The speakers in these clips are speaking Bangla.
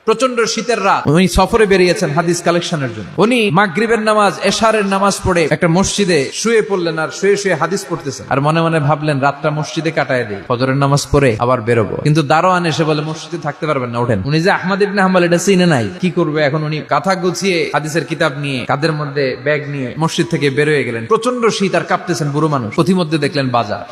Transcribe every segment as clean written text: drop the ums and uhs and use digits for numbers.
প্রচন্ড শীতের রাত, উনি সফরে বেরিয়েছেন হাদিস কালেকশনের জন্য। উনি মাগরিবের নামাজ, এশারের নামাজ পড়ে একটা মসজিদে শুয়ে পড়লেন, আর শুয়ে শুয়ে হাদিস পড়তেছেন। আর মনে মনে ভাবলেন রাতটা মসজিদে কাটায় দিই, ফজরের নামাজ পড়ে আবার বেরোবো। কিন্তু দারোয়ান এসে বলে মসজিদে থাকতে পারবেন না, ওঠেন। উনি যে আহমদ ইবনে হাম্বল এটা চিনে নাই, কি করবে এখন? উনি কাঁথা গুছিয়ে হাদিসের কিতাব নিয়ে কাঁধের মধ্যে ব্যাগ নিয়ে মসজিদ থেকে বেরোয় গেলেন। প্রচন্ড শীত, আর কাঁপতেছেন বুড়ো মানুষ। পথিমধ্যে দেখলেন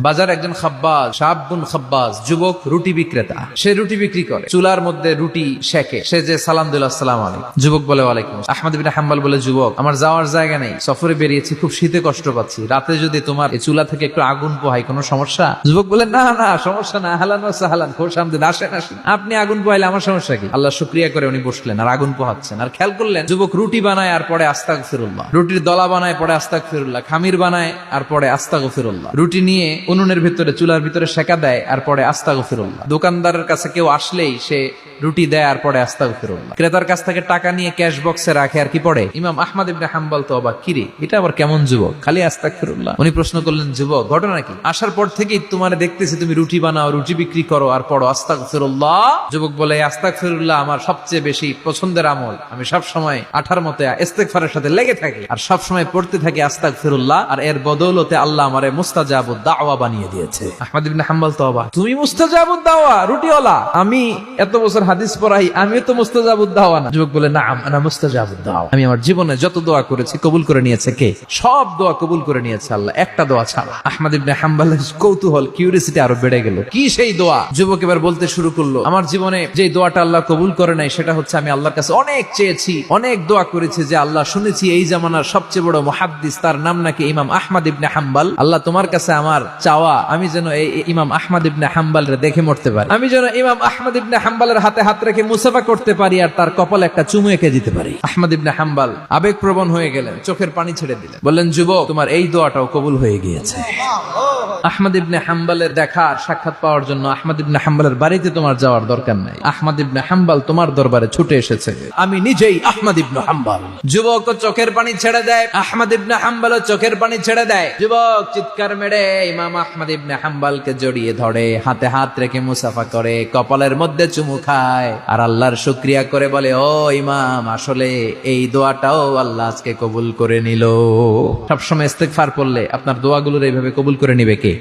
বাজার একজন খাব্বাজ, শাবুন খাব্বাজ, যুবক রুটি বিক্রেতা। সে রুটি বিক্রি করে, চুলার মধ্যে রুটি সেকে। সে যে সালাম দিল, আসসালামু আলাইকুম। যুবক বলে ওয়ালাইকুম। আহমদ ইবনে হাম্বল বলে, যুবক আমার যাওয়ার জায়গা নেই, সফরে বেরিয়েছি, খুব শীতে কষ্ট পাচ্ছি, রাতে যদি তোমার এই চুলা থেকে একটু আগুন পোহাই কোনো সমস্যা? যুবক বলে, না না সমস্যা না, আহলান ওয়া সাহলান, খোশ আমদেদ, আসেন আসেন, আপনি আগুন পোহাইলে আমার সমস্যা কি? আল্লাহ শুকরিয়া করে উনি বসলেন আর আগুন পোহাচ্ছেন। আর খেয়াল করলেন যুবক রুটি বানায় আর পরে আস্তাগফিরুল্লাহ, রুটির দলা বানায় পরে আস্তাগফিরুল্লাহ, খামির বানায় আর পরে আস্তাগফিরুল্লাহ, রুটি নিয়ে উনুনের ভিতরে চুলার ভিতরে সেকা দেয় আর পরে আস্তাগফিরুল্লাহ। দোকানদারের কাছে কেউ আসলেই সে রুটি দেয় আর পরে আস্তাগফিরুল্লাহ। ক্রেতার কাছ থেকে টাকা নিয়ে ক্যাশ বক্সে রাখে আর কি পড়ে। ইমাম আহমদ ইবনে হাম্বল তো অবাক, কিরে এটা আবার কেমন যুবক, খালি আস্তাগফিরুল্লাহ। উনি প্রশ্ন করলেন, যুবক ঘটনা কি? আসার পর থেকেই তোমার দেখতেছি তুমি রুটি বানাও, রুটি বিক্রি করো আর পড়ো আস্তাগফিরুল্লাহ। যুবক বলে, আস্তাগফিরুল্লাহ আমার সবচেয়ে বেশি পছন্দের আমল, আমি সব সময় আঠার মতে ইস্তেগফারের সাথে লেগে থাকি আর সব সময় পড়তে থাকি আস্তাগফিরুল্লাহ, আর এর বদৌলতে আল্লাহ আমারে মুস্তাজাবুদ দাওয়া বানিয়ে দিয়েছে। আহমদ ইবনে হাম্বল তো অবাক, তুমি মুস্তাজাবুদ দাওয়া, রুটিওয়ালা? আমি এত বছর হাদিস পড়াই, আমিও তো মুস্তাজাবুদ দাওয়া না? যুবক বলে, না আনা মুস্তাজাবুদ দাওয়া, আমি আমার জীবনে যত দোয়া করেছি কবুল করে নিয়েছে কে? সব দোয়া কবুল করে নিয়েছে আল্লাহ, একটা দোয়া ছাড়া। আহমদ ইবনে হাম্বলের কৌতূহল, কিউরিওসিটি আরো বেড়ে গেল, কি সেই দোয়া? যুবক এবার বলতে শুরু করলো, আমার জীবনে যে দোয়াটা আল্লাহ কবুল করে নাই সেটা হচ্ছে আমি আল্লাহর কাছে অনেক চেয়েছি, অনেক দোয়া করেছি যে আল্লাহ, শুনেছি এই জামানার সবচেয়ে বড় মুহাদ্দিস, তার নাম নাকি ইমাম আহমদ ইবনে হাম্বল। আল্লাহ তোমার কাছে আমার চাওয়া, আমি যেন এই ইমাম আহমদ ইবনে হাম্বলরে দেখে মরতে পারি, আমি যেন ইমাম আহমদ ইবনে হাম্বলের হাতে হাত রেখে মুসাফা করতে পারি আর তার কপালে একটা চুমু এঁকে দিতে পারি। আহমদ ইবনে হাম্বল আবেগপ্রবণ হয়ে গেলেন, চোখের পানি ছেড়ে দিলেন, বললেন, যুবক তোমার এই দোয়াটাও কবুল হয়ে গিয়েছে। আহমদ ইবনে হাম্বলের দেখা সাক্ষাৎ পাওয়ার জন্য আহমদ ইবনে হাম্বলের বাড়িতে তোমার যাওয়ার দরকার নাই, আহমদ ইবনে হাম্বল তোমার দরবারে ছুটে এসেছে, আমি নিজেই আহমদ ইবনে হাম্বল। যুবক চোখের পানি ছেড়ে দেয়, আহমদ ইবনে হাম্বল চোখের পানি ছেড়ে দেয়। যুবক চিৎকার মেরে ইমাম আহমদ ইবনে হাম্বলকে জড়িয়ে ধরে, হাতে হাত রেখে মুসাফা করে, কপালের মধ্যে চুমু খায় আর আল্লাহর শুকরিয়া করে বলে, ও ইমাম, আসলে এই দোয়াটাও আল্লাহ আজকে কবুল করে নিল। সবসময় ইস্তেগফার পড়লে আপনার দোয়াগুলোর এইভাবে কবুল করে নিবে কে?